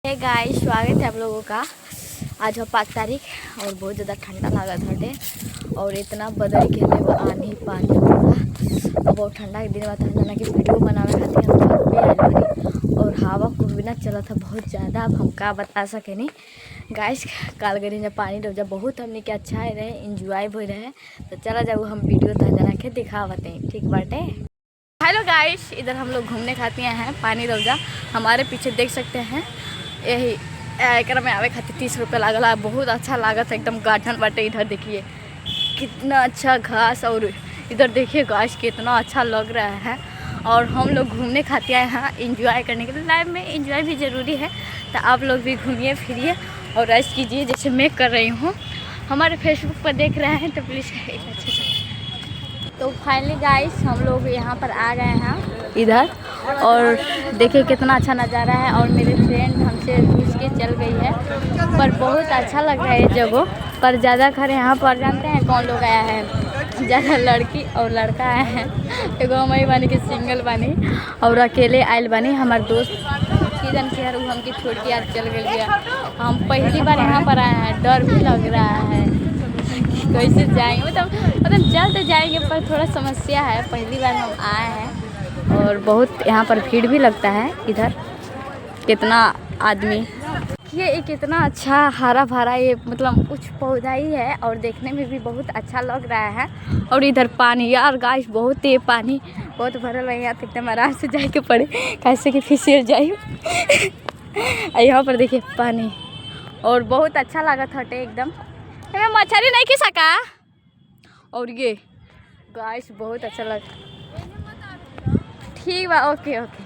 Hey guys, स्वागत है आप लोगों का। आज है 5 तारीख और बहुत ज़्यादा ठंडा लगा घटे और इतना बदल के आनी पानी पूरा बहुत ठंडा के दिन बता जाना कि वीडियो बनावे खातिर हम घर पे आए बानी और हवा को बिना चला था बहुत ज़्यादा। अब हम का बता सके नहीं गाइस। कालगरी में पानी डब जा बहुत हमने के अच्छा रहे, इंजॉय हो रहे। तो चला जाओ हम वीडियो था जना के दिखावते हैं, ठीक बाटे। हेलो गाइस, इधर हम लोग घूमने खाते हैं पानी रौजा। हमारे पीछे देख सकते हैं, यही एक में आवे खातिर 30 रुपये लागल है। बहुत अच्छा लागत है, एकदम गार्डन बाटे। इधर देखिए कितना अच्छा घास और इधर देखिए घास कितना अच्छा लग रहा है। और हम लोग घूमने खाते आए हैं इंजॉय करने के लिए। लाइफ में इंजॉय भी ज़रूरी है, तो आप लोग भी घूमिए फिरिए और रेस्ट कीजिए जैसे मैं कर रही हूँ। हमारे फेसबुक पर देख रहे हैं तो प्लीज़ एक अच्छे से। तो फाइनली गाइस हम लोग यहाँ पर आ गए हैं इधर और देखिए कितना अच्छा नज़ारा है। और मेरे फ्रेंड हमसे पूछ के चल गई है, पर बहुत अच्छा लग रहा है ये जगह। पर ज़्यादा खर यहाँ पर जानते हैं कौन लोग आया है? ज़्यादा लड़की और लड़का आए हैं। एगो हमारी बानी के सिंगल बानी और अकेले आयल बानी। हमारे दोस्त सीजन के यार वो हमके छोड़ के यार चल गई है। हम पहली बार यहाँ पर आए हैं, डर भी लग रहा है कैसे जाएंगे। मतलब जल्द जाएंगे पर थोड़ा समस्या है, पहली बार हम आए हैं और बहुत यहाँ पर भीड़ भी लगता है। इधर कितना आदमी, ये कितना अच्छा हरा भरा ये मतलब कुछ पौधा ही है और देखने में भी बहुत अच्छा लग रहा है। और इधर पानी यार गाइस बहुत तेज पानी बहुत भरल है। यहाँ एकदम आराम से जाए के पड़े कैसे कि फिसल जाए। यहाँ पर देखिए पानी और बहुत अच्छा लगा था एकदम। मैं मछली नहीं खी सका और ये गाइस बहुत अच्छा लगा। ठीक बा, ओके ओके।